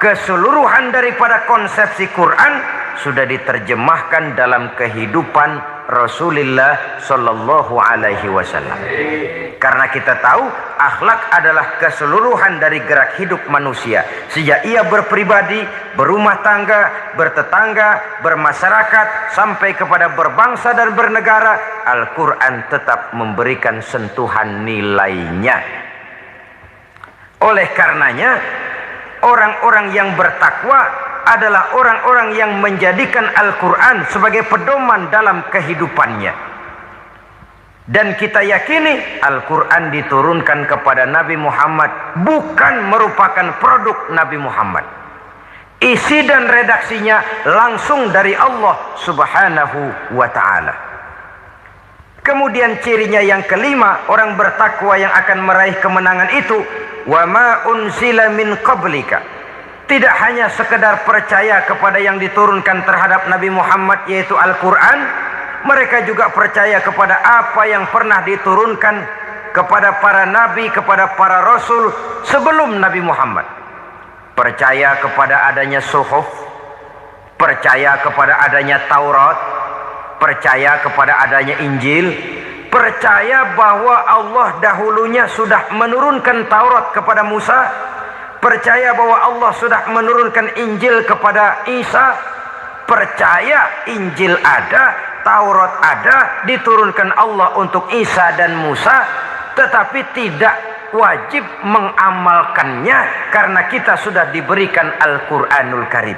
keseluruhan daripada konsepsi Quran sudah diterjemahkan dalam kehidupan Rasulullah sallallahu alaihi wasallam. Karena kita tahu akhlak adalah keseluruhan dari gerak hidup manusia. Sejak ia berpribadi, berumah tangga, bertetangga, bermasyarakat, sampai kepada berbangsa dan bernegara, Al-Quran tetap memberikan sentuhan nilainya. Oleh karenanya, orang-orang yang bertakwa adalah orang-orang yang menjadikan Al-Quran sebagai pedoman dalam kehidupannya. Dan kita yakini Al-Quran diturunkan kepada Nabi Muhammad bukan merupakan produk Nabi Muhammad. Isi dan redaksinya langsung dari Allah Subhanahu wa ta'ala. Kemudian cirinya yang kelima, orang bertakwa yang akan meraih kemenangan itu, wa ma unzila min qablika. Tidak hanya sekedar percaya kepada yang diturunkan terhadap Nabi Muhammad, yaitu Al-Quran, mereka juga percaya kepada apa yang pernah diturunkan kepada para nabi, kepada para rasul sebelum Nabi Muhammad. Percaya kepada adanya suhuf, percaya kepada adanya Taurat, percaya kepada adanya Injil, percaya bahwa Allah dahulunya sudah menurunkan Taurat kepada Musa, percaya bahwa Allah sudah menurunkan Injil kepada Isa, percaya Injil ada, Taurat ada, diturunkan Allah untuk Isa dan Musa, tetapi tidak wajib mengamalkannya karena kita sudah diberikan Al-Quranul Karim.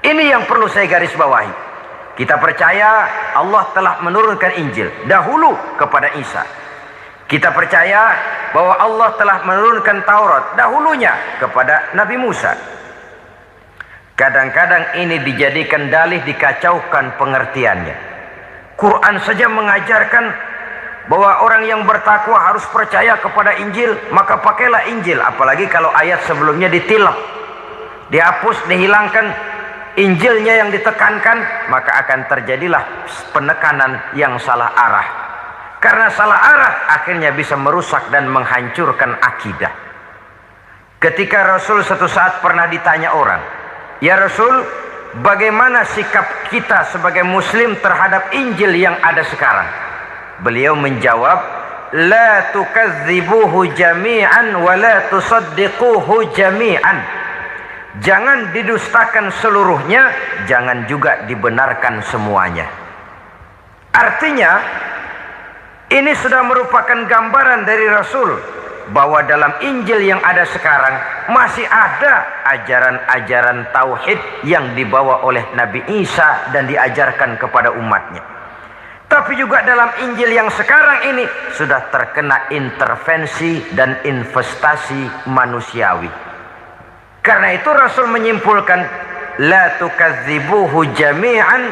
Ini yang perlu saya garis bawahi. Kita percaya Allah telah menurunkan Injil dahulu kepada Isa. Kita percaya bahwa Allah telah menurunkan Taurat dahulunya kepada Nabi Musa. Kadang-kadang ini dijadikan dalih, dikacaukan pengertiannya. Quran saja mengajarkan bahwa orang yang bertakwa harus percaya kepada Injil, maka pakailah Injil. Apalagi kalau ayat sebelumnya ditilap, dihapus, dihilangkan, Injilnya yang ditekankan, maka akan terjadilah penekanan yang salah arah. Karena salah arah akhirnya bisa merusak dan menghancurkan akidah. Ketika Rasul suatu saat pernah ditanya orang, "Ya Rasul, bagaimana sikap kita sebagai muslim terhadap Injil yang ada sekarang?" Beliau menjawab, "La tukadzibuhu jami'an wa la tusaddiquhu jami'an." Jangan didustakan seluruhnya, jangan juga dibenarkan semuanya. Artinya, ini sudah merupakan gambaran dari Rasul bahwa dalam Injil yang ada sekarang masih ada ajaran-ajaran tauhid yang dibawa oleh Nabi Isa dan diajarkan kepada umatnya. Tapi juga dalam Injil yang sekarang ini sudah terkena intervensi dan investasi manusiawi. Karena itu Rasul menyimpulkan, la tukadzibuhu jami'an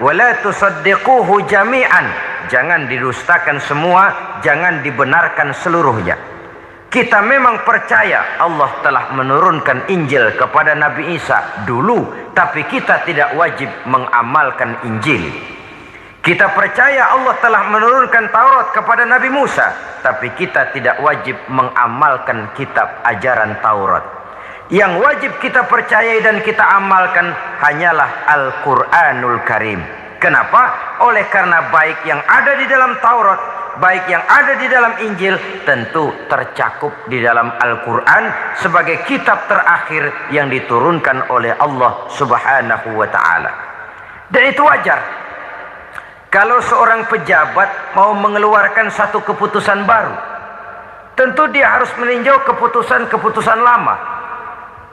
wa la tusaddiquhu jami'an. Jangan didustakan semua, jangan dibenarkan seluruhnya. Kita memang percaya Allah telah menurunkan Injil kepada Nabi Isa dulu, tapi kita tidak wajib mengamalkan Injil. Kita percaya Allah telah menurunkan Taurat kepada Nabi Musa, tapi kita tidak wajib mengamalkan kitab ajaran Taurat. Yang wajib kita percayai dan kita amalkan hanyalah Al-Quranul Karim. Kenapa? Oleh karena baik yang ada di dalam Taurat, baik yang ada di dalam Injil, tentu tercakup di dalam Al-Quran sebagai kitab terakhir yang diturunkan oleh Allah Subhanahu wa Ta'ala. Dan itu wajar. Kalau seorang pejabat mau mengeluarkan satu keputusan baru, tentu dia harus meninjau keputusan-keputusan lama.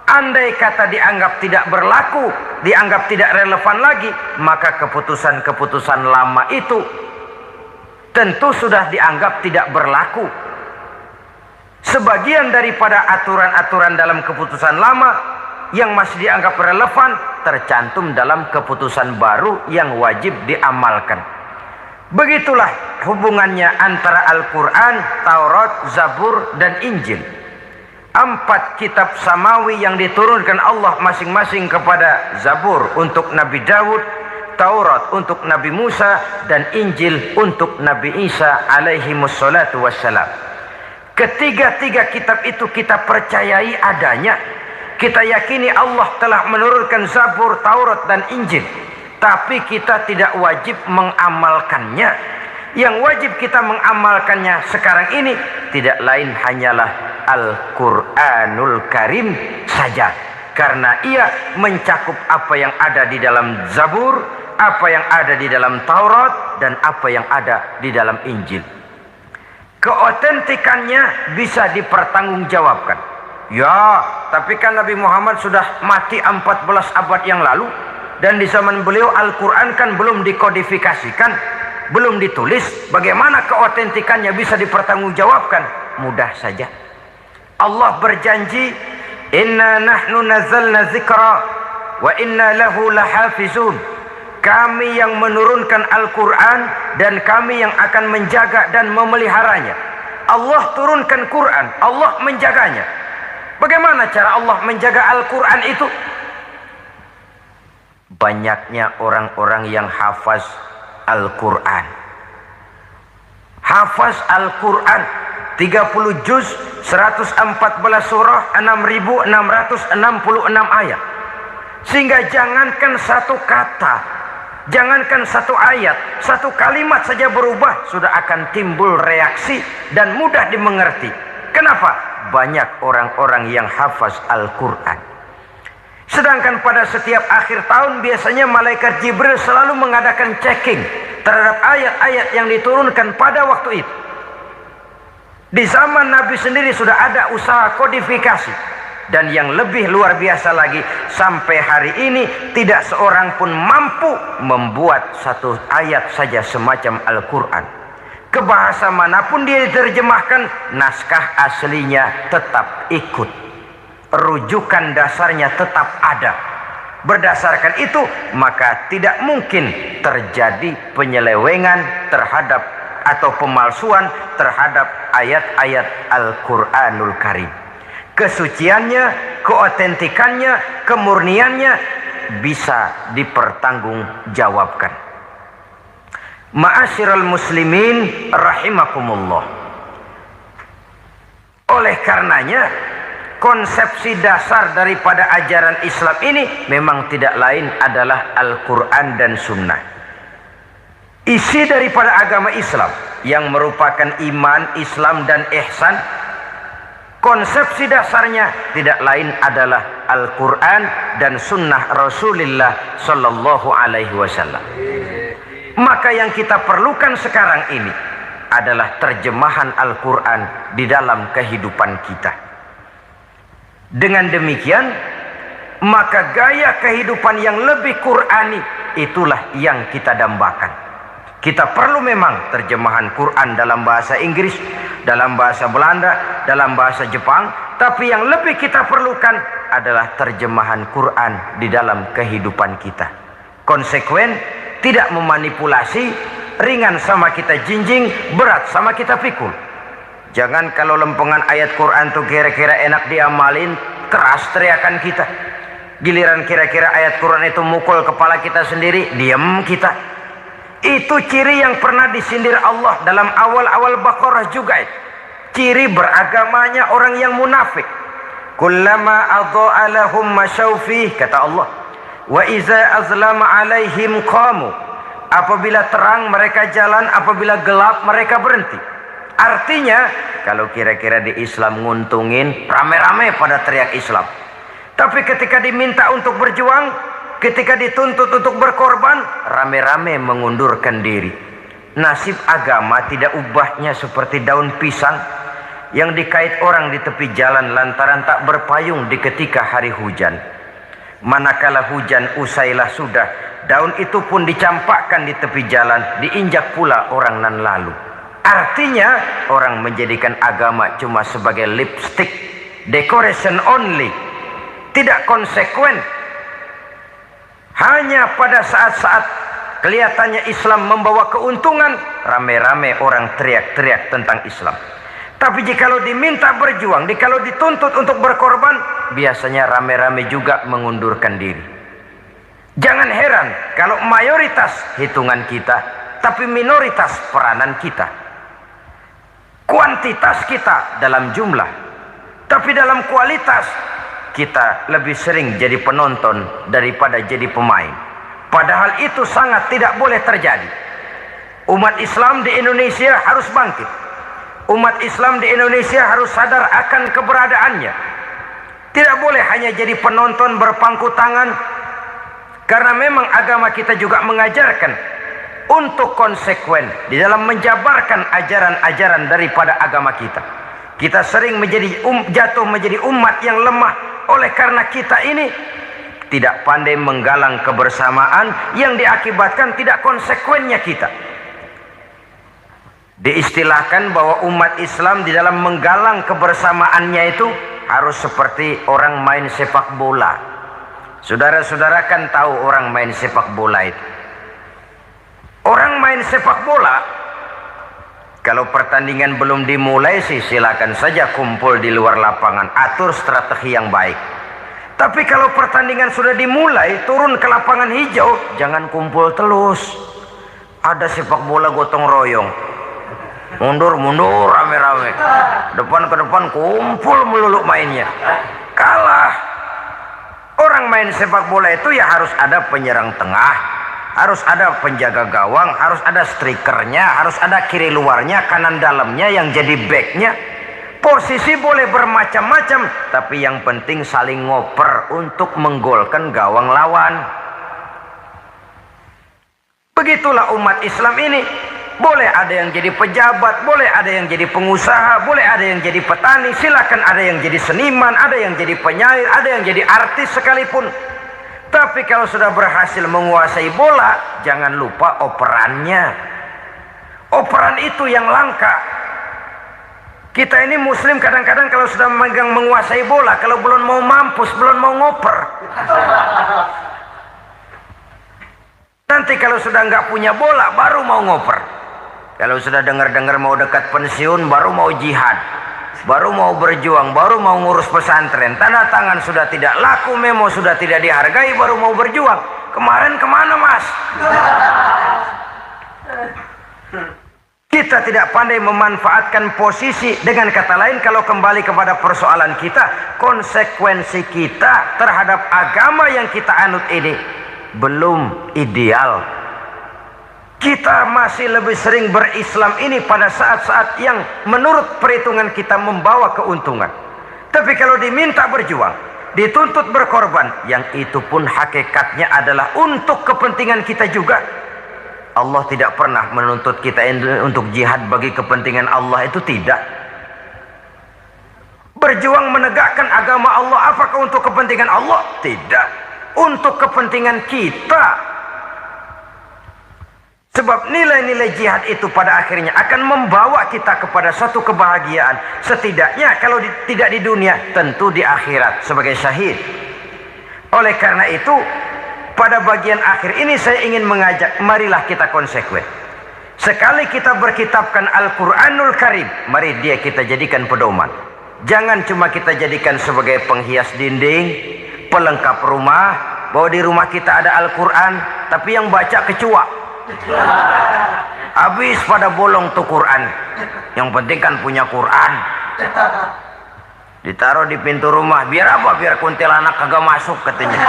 Andai kata dianggap tidak berlaku, dianggap tidak relevan lagi, maka keputusan-keputusan lama itu tentu sudah dianggap tidak berlaku. Sebagian daripada aturan-aturan dalam keputusan lama yang masih dianggap relevan tercantum dalam keputusan baru yang wajib diamalkan. Begitulah hubungannya antara Al-Quran, Taurat, Zabur, dan Injil. 4 kitab samawi yang diturunkan Allah masing-masing kepada Zabur untuk Nabi Daud, Taurat untuk Nabi Musa, dan Injil untuk Nabi Isa alaihi wassalatu wassalam. Ketiga-tiga kitab itu kita percayai adanya. Kita yakini Allah telah menurunkan Zabur, Taurat, dan Injil. Tapi kita tidak wajib mengamalkannya. Yang wajib kita mengamalkannya sekarang ini tidak lain hanyalah Al-Quranul Karim saja. Karena ia mencakup apa yang ada di dalam Zabur, apa yang ada di dalam Taurat, dan apa yang ada di dalam Injil. Keotentikannya bisa dipertanggungjawabkan. Ya, tapi kan Nabi Muhammad sudah mati 14 abad yang lalu, dan di zaman beliau Al-Quran kan belum dikodifikasikan, belum ditulis. Bagaimana keotentikannya bisa dipertanggungjawabkan? Mudah saja. Allah berjanji, "Inna nahnu nazzalna dzikra wa inna lahu lahafizun." Kami yang menurunkan Al-Quran dan kami yang akan menjaga dan memeliharanya. Allah turunkan Quran, Allah menjaganya. Bagaimana cara Allah menjaga Al-Quran itu? Banyaknya orang-orang yang hafaz Al-Quran. Hafaz Al-Quran 30 juz, 114 surah, 6.666 ayat. Sehingga jangankan satu kata, jangankan satu ayat, satu kalimat saja berubah, sudah akan timbul reaksi dan mudah dimengerti. Kenapa? Banyak orang-orang yang hafaz Al-Quran. Sedangkan pada setiap akhir tahun biasanya malaikat Jibril selalu mengadakan checking terhadap ayat-ayat yang diturunkan pada waktu itu. Di zaman Nabi sendiri sudah ada usaha kodifikasi. Dan yang lebih luar biasa lagi, sampai hari ini tidak seorang pun mampu membuat satu ayat saja semacam Al-Quran. ke bahasa manapun dia diterjemahkan, naskah aslinya tetap ikut, rujukan dasarnya tetap ada. Berdasarkan itu, maka tidak mungkin terjadi penyelewengan terhadap atau pemalsuan terhadap ayat-ayat Al-Quranul Karim. Kesuciannya, keotentikannya, kemurniannya bisa dipertanggungjawabkan. Ma'asyiral muslimin rahimakumullah. Oleh karenanya, konsepsi dasar daripada ajaran Islam ini memang tidak lain adalah Al-Quran dan Sunnah. Isi daripada agama Islam yang merupakan iman, Islam dan ihsan, konsepsi dasarnya tidak lain adalah Al-Quran dan Sunnah Rasulullah Sallallahu Alaihi Wasallam. Maka yang kita perlukan sekarang ini adalah terjemahan Al-Quran di dalam kehidupan kita. Dengan demikian, maka gaya kehidupan yang lebih Qurani itulah yang kita dambakan. Kita perlu memang terjemahan Quran dalam bahasa Inggris, dalam bahasa Belanda, dalam bahasa Jepang, tapi yang lebih kita perlukan adalah terjemahan Quran di dalam kehidupan kita. Konsekuen, tidak memanipulasi, ringan sama kita jinjing, berat sama kita pikul. Jangan kalau lempengan ayat Quran tuh kira-kira enak diamalin, keras teriakan kita. Giliran kira-kira ayat Quran itu mukul kepala kita sendiri, diam kita. Itu ciri yang pernah disindir Allah dalam awal-awal Baqarah juga. Ciri beragamanya orang yang munafik. Kullama adha'a lahum masyawfih, kata Allah. Wa iza azlama alaihim qamu. Apabila terang mereka jalan, apabila gelap mereka berhenti. Artinya, kalau kira-kira di Islam nguntungin, rame-rame pada teriak Islam. Tapi ketika diminta untuk berjuang, ketika dituntut untuk berkorban, rame-rame mengundurkan diri. Nasib agama tidak ubahnya seperti daun pisang yang dikait orang di tepi jalan lantaran tak berpayung di ketika hari hujan. Manakala hujan usailah sudah, daun itu pun dicampakkan di tepi jalan, diinjak pula orang nan lalu. Artinya, orang menjadikan agama cuma sebagai lipstick, decoration only, tidak konsekuen. Hanya pada saat-saat kelihatannya Islam membawa keuntungan, rame-rame orang teriak-teriak tentang Islam. Tapi jikalau diminta berjuang, jikalau dituntut untuk berkorban, biasanya rame-rame juga mengundurkan diri. Jangan heran kalau mayoritas hitungan kita, tapi minoritas peranan kita. Kuantitas kita dalam jumlah, tapi dalam kualitas kita lebih sering jadi penonton daripada jadi pemain. Padahal itu sangat tidak boleh terjadi. Umat Islam di Indonesia harus bangkit. Umat Islam di Indonesia harus sadar akan keberadaannya. Tidak boleh hanya jadi penonton berpangku tangan, karena memang agama kita juga mengajarkan untuk konsekuen di dalam menjabarkan ajaran-ajaran daripada agama kita. Kita sering jatuh menjadi umat yang lemah oleh karena kita ini tidak pandai menggalang kebersamaan yang diakibatkan tidak konsekuennya kita. Diistilahkan bahwa umat Islam di dalam menggalang kebersamaannya itu harus seperti orang main sepak bola. Saudara-saudara kan tahu orang main sepak bola itu. Orang main sepak bola, kalau pertandingan belum dimulai sih silakan saja kumpul di luar lapangan, atur strategi yang baik. Tapi kalau pertandingan sudah dimulai, turun ke lapangan hijau, jangan kumpul terus. Ada sepak bola gotong royong, mundur-mundur rame-rame, depan ke depan kumpul melulu mainnya. Kalah. Orang main sepak bola itu ya harus ada penyerang tengah, harus ada penjaga gawang, harus ada strikernya, harus ada kiri luarnya, kanan dalamnya yang jadi backnya. Posisi boleh bermacam-macam, tapi yang penting saling ngoper untuk menggolkan gawang lawan. Begitulah umat Islam ini. Boleh ada yang jadi pejabat, boleh ada yang jadi pengusaha, boleh ada yang jadi petani, silakan ada yang jadi seniman, ada yang jadi penyair, ada yang jadi artis sekalipun. Tapi kalau sudah berhasil menguasai bola, jangan lupa operannya. Operan itu yang langka. Kita ini muslim kadang-kadang kalau sudah memegang menguasai bola, kalau belum mau mampus, belum mau ngoper. Nanti kalau sudah nggak punya bola, baru mau ngoper. Kalau sudah dengar-dengar mau dekat pensiun, baru mau jihad, baru mau berjuang, baru mau ngurus pesantren. Tanda tangan sudah tidak laku, memo sudah tidak dihargai, baru mau berjuang. Kemarin kemana, Mas? Kita tidak pandai memanfaatkan posisi. Dengan kata lain, kalau kembali kepada persoalan kita, konsekuensi kita terhadap agama yang kita anut ini belum ideal. Kita masih lebih sering berislam ini pada saat-saat yang menurut perhitungan kita membawa keuntungan. Tapi kalau diminta berjuang, dituntut berkorban, yang itu pun hakikatnya adalah untuk kepentingan kita juga. Allah tidak pernah menuntut kita untuk jihad bagi kepentingan Allah, itu tidak. Berjuang menegakkan agama Allah, apakah untuk kepentingan Allah? Tidak. Untuk kepentingan kita. Sebab nilai-nilai jihad itu pada akhirnya akan membawa kita kepada satu kebahagiaan. Setidaknya kalau tidak di dunia, tentu di akhirat sebagai syahid. Oleh karena itu, pada bagian akhir ini saya ingin mengajak, marilah kita konsekuen. Sekali kita berkitabkan Al-Quranul Karim, mari dia kita jadikan pedoman. Jangan cuma kita jadikan sebagai penghias dinding, pelengkap rumah, bahwa di rumah kita ada Al-Quran, tapi yang baca kecoa. Habis pada bolong tuh Quran. Yang penting kan punya Quran. Ditaruh di pintu rumah. Biar apa? Biar kuntilanak kagak masuk katanya.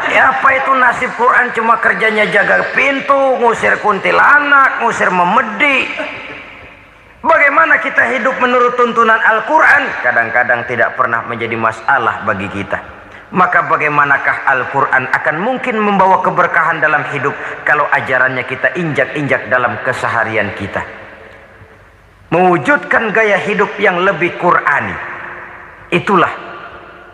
Ya apa itu nasib Quran? Cuma kerjanya jaga pintu, ngusir kuntilanak, ngusir memedi. Bagaimana kita hidup menurut tuntunan Al-Quran? Kadang-kadang tidak pernah menjadi masalah bagi kita. Maka bagaimanakah Al-Quran akan mungkin membawa keberkahan dalam hidup kalau ajarannya kita injak-injak dalam keseharian kita? Mewujudkan gaya hidup yang lebih Qurani, itulah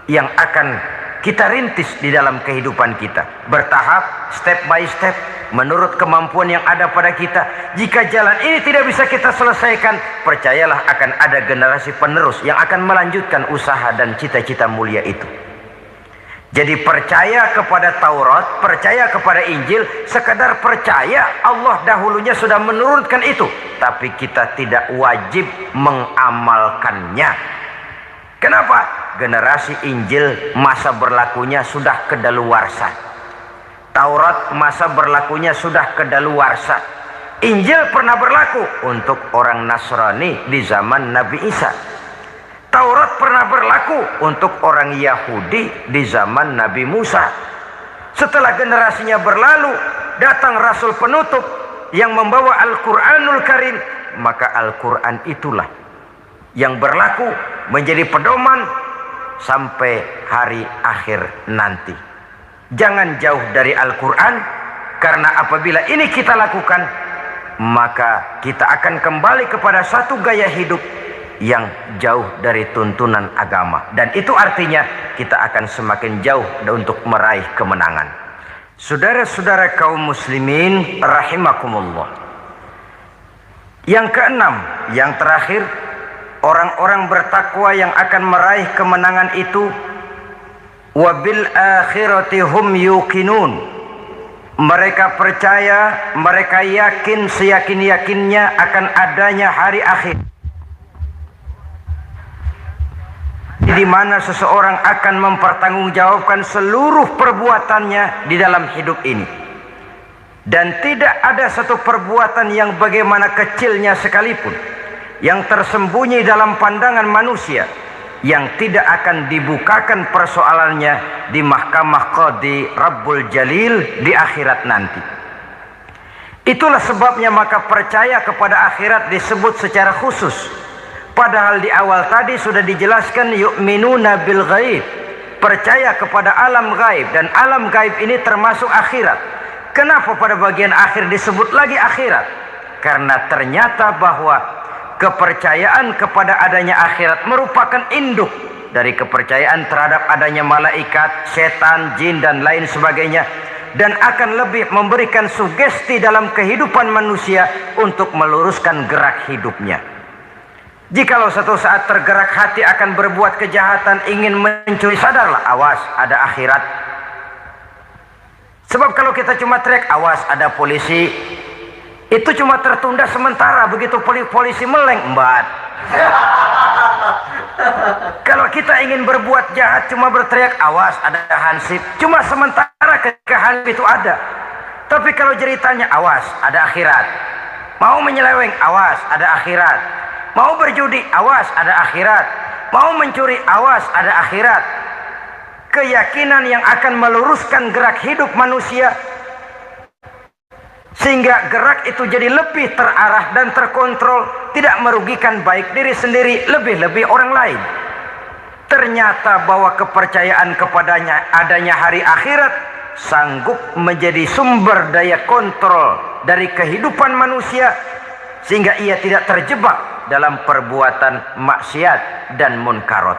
yang akan kita rintis di dalam kehidupan kita. Bertahap, step by step, menurut kemampuan yang ada pada kita. Jika jalan ini tidak bisa kita selesaikan, percayalah akan ada generasi penerus yang akan melanjutkan usaha dan cita-cita mulia itu. Jadi percaya kepada Taurat, percaya kepada Injil, sekadar percaya Allah dahulunya sudah menurunkan itu. Tapi kita tidak wajib mengamalkannya. Kenapa? Generasi Injil masa berlakunya sudah kedaluwarsa. Taurat masa berlakunya sudah kedaluwarsa. Injil pernah berlaku untuk orang Nasrani di zaman Nabi Isa. Taurat pernah berlaku untuk orang Yahudi di zaman Nabi Musa. Setelah generasinya berlalu, datang Rasul penutup yang membawa Al-Quranul Karim. Maka Al-Quran itulah yang berlaku menjadi pedoman sampai hari akhir nanti. Jangan jauh dari Al-Quran, karena apabila ini kita lakukan, maka kita akan kembali kepada satu gaya hidup yang jauh dari tuntunan agama, dan itu artinya kita akan semakin jauh untuk meraih kemenangan. Saudara-saudara kaum muslimin rahimakumullah. Yang keenam, yang terakhir, orang-orang bertakwa yang akan meraih kemenangan itu wabil akhirati hum yuqinun. Mereka percaya, mereka yakin seyakin-yakinnya akan adanya hari akhir, di mana seseorang akan mempertanggungjawabkan seluruh perbuatannya di dalam hidup ini. Dan tidak ada satu perbuatan yang bagaimana kecilnya sekalipun, yang tersembunyi dalam pandangan manusia, yang tidak akan dibukakan persoalannya di mahkamah Qadi Rabbul Jalil di akhirat nanti. Itulah sebabnya maka percaya kepada akhirat disebut secara khusus. Padahal di awal tadi sudah dijelaskan yu'minuna bil ghaib, percaya kepada alam gaib, dan alam gaib ini termasuk akhirat. Kenapa pada bagian akhir disebut lagi akhirat? Karena ternyata bahwa kepercayaan kepada adanya akhirat merupakan induk dari kepercayaan terhadap adanya malaikat, setan, jin dan lain sebagainya. dan akan lebih memberikan sugesti dalam kehidupan manusia untuk meluruskan gerak hidupnya. Jikalau satu saat tergerak hati akan berbuat kejahatan, ingin mencuri, sadarlah, awas ada akhirat. Sebab kalau kita cuma teriak awas ada polisi, itu cuma tertunda sementara. Begitu polisi meleng, embat. Kalau kita ingin berbuat jahat cuma berteriak awas ada hansip, cuma sementara ketika hansip itu ada. Tapi kalau ceritanya awas ada akhirat, mau menyeleweng awas ada akhirat, mau berjudi awas ada akhirat, mau mencuri awas ada akhirat. Keyakinan yang akan meluruskan gerak hidup manusia sehingga gerak itu jadi lebih terarah dan terkontrol, tidak merugikan baik diri sendiri, lebih-lebih orang lain. Ternyata bahwa kepercayaan kepadanya adanya hari akhirat sanggup menjadi sumber daya kontrol dari kehidupan manusia, sehingga ia tidak terjebak dalam perbuatan maksiat dan munkarat.